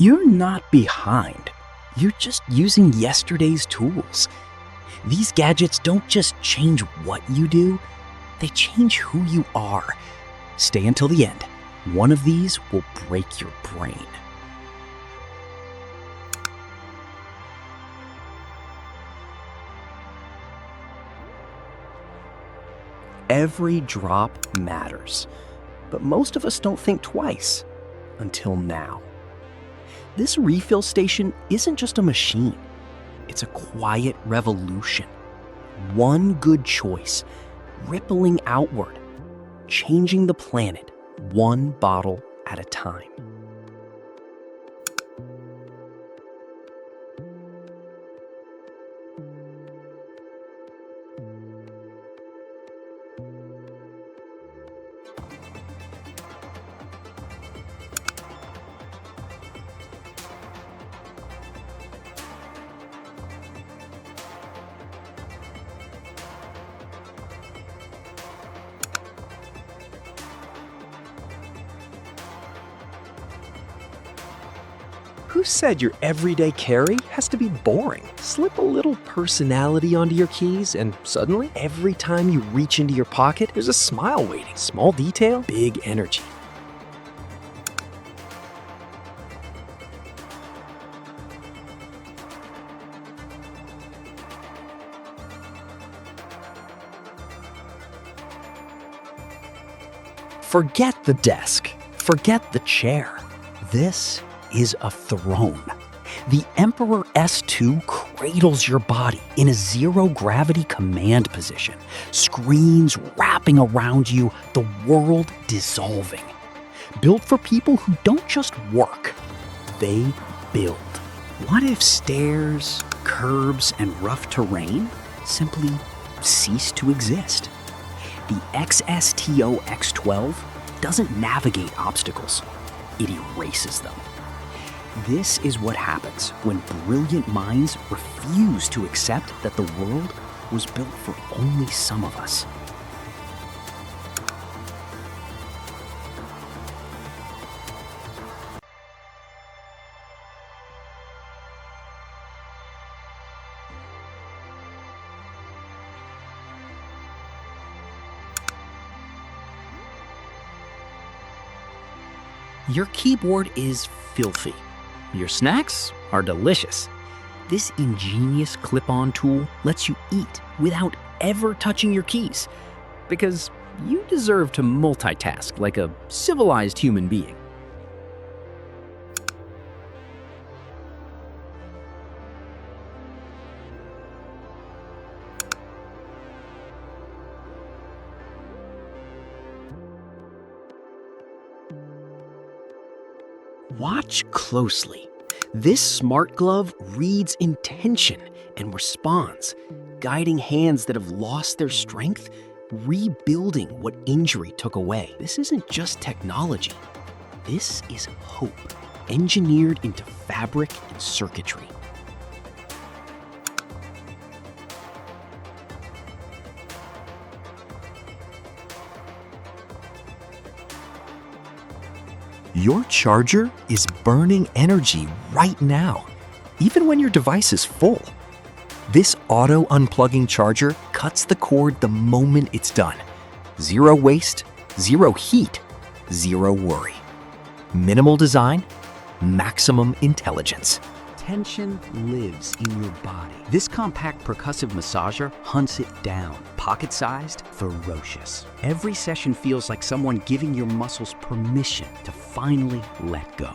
You're not behind. You're just using yesterday's tools. These gadgets don't just change what you do, they change who you are. Stay until the end. One of these will break your brain. Every drop matters, but most of us don't think twice until now. This refill station isn't just a machine, it's a quiet revolution. One good choice, rippling outward, changing the planet one bottle at a time. Who said your everyday carry has to be boring? Slip a little personality onto your keys and suddenly, every time you reach into your pocket, there's a smile waiting. Small detail, big energy. Forget the desk. Forget the chair. This is a throne. The Emperor S2 cradles your body in a zero-gravity command position, screens wrapping around you, the world dissolving. Built for people who don't just work, they build. What if stairs, curbs, and rough terrain simply cease to exist? The XSTO X12 doesn't navigate obstacles, it erases them. This is what happens when brilliant minds refuse to accept that the world was built for only some of us. Your keyboard is filthy. Your snacks are delicious. This ingenious clip-on tool lets you eat without ever touching your keys, because you deserve to multitask like a civilized human being. Watch closely. This smart glove reads intention and responds, guiding hands that have lost their strength, rebuilding what injury took away. This isn't just technology. This is hope, engineered into fabric and circuitry. Your charger is burning energy right now, even when your device is full. This auto unplugging charger cuts the cord the moment it's done. Zero waste, zero heat, zero worry. Minimal design, maximum intelligence. Tension lives in your body. This compact percussive massager hunts it down. Pocket-sized, ferocious. Every session feels like someone giving your muscles permission to finally let go.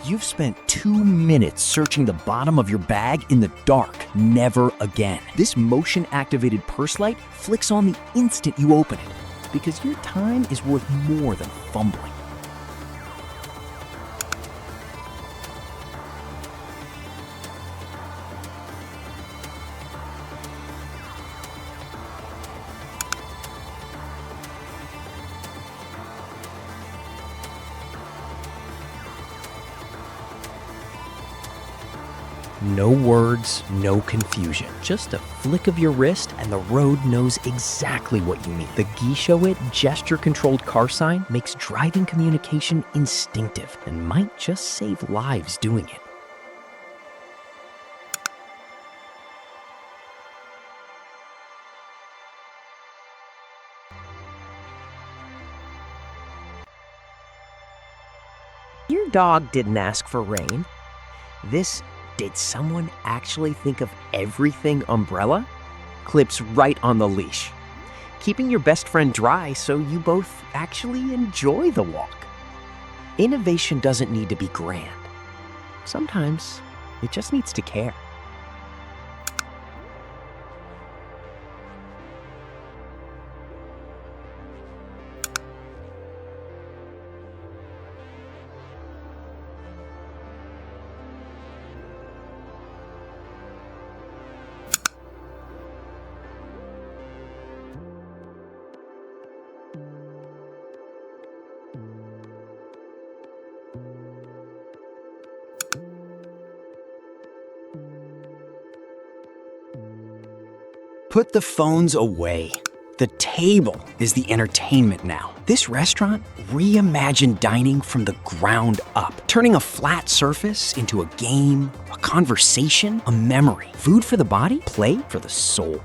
You've spent 2 minutes searching the bottom of your bag in the dark. Never again. This motion-activated purse light flicks on the instant you open it, because your time is worth more than fumbling. No words, no confusion. Just a flick of your wrist and the road knows exactly what you need. The Show-It gesture-controlled car sign makes driving communication instinctive and might just save lives doing it. Your dog didn't ask for rain. Did someone actually think of everything umbrella? Clips right on the leash. Keeping your best friend dry so you both actually enjoy the walk. Innovation doesn't need to be grand. Sometimes it just needs to care. Put the phones away. The table is the entertainment now. This restaurant reimagined dining from the ground up, turning a flat surface into a game, a conversation, a memory. Food for the body, play for the soul.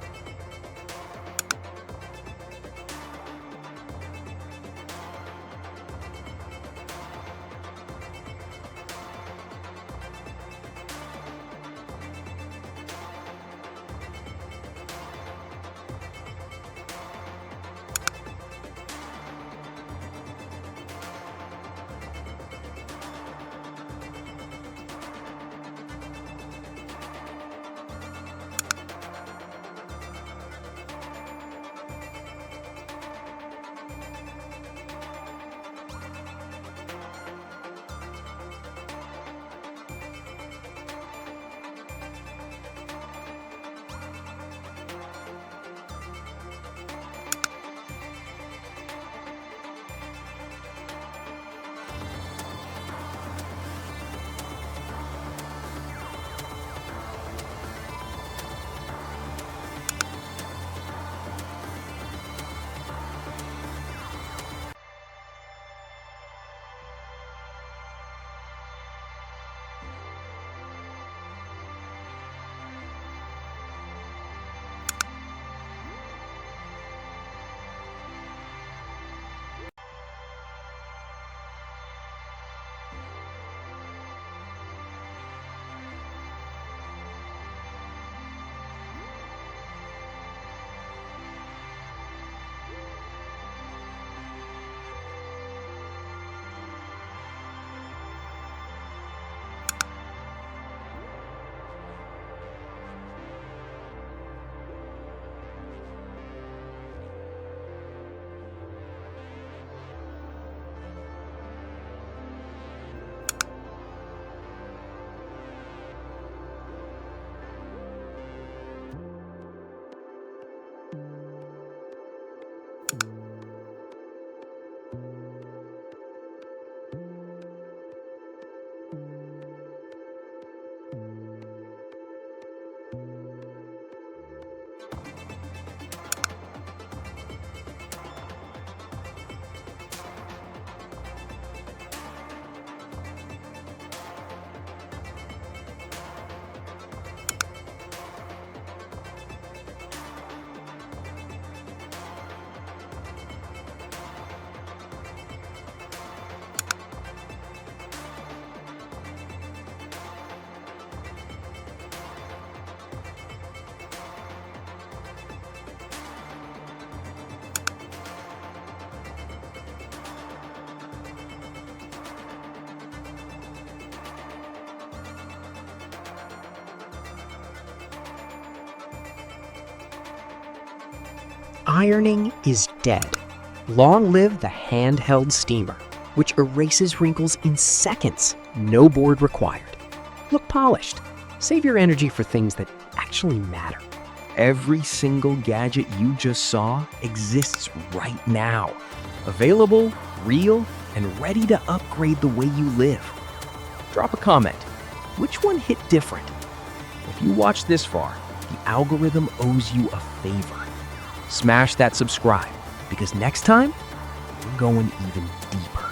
Ironing is dead. Long live the handheld steamer, which erases wrinkles in seconds, no board required. Look polished. Save your energy for things that actually matter. Every single gadget you just saw exists right now. Available, real, and ready to upgrade the way you live. Drop a comment. Which one hit different? If you watched this far, the algorithm owes you a favor. Smash that subscribe, because next time, we're going even deeper.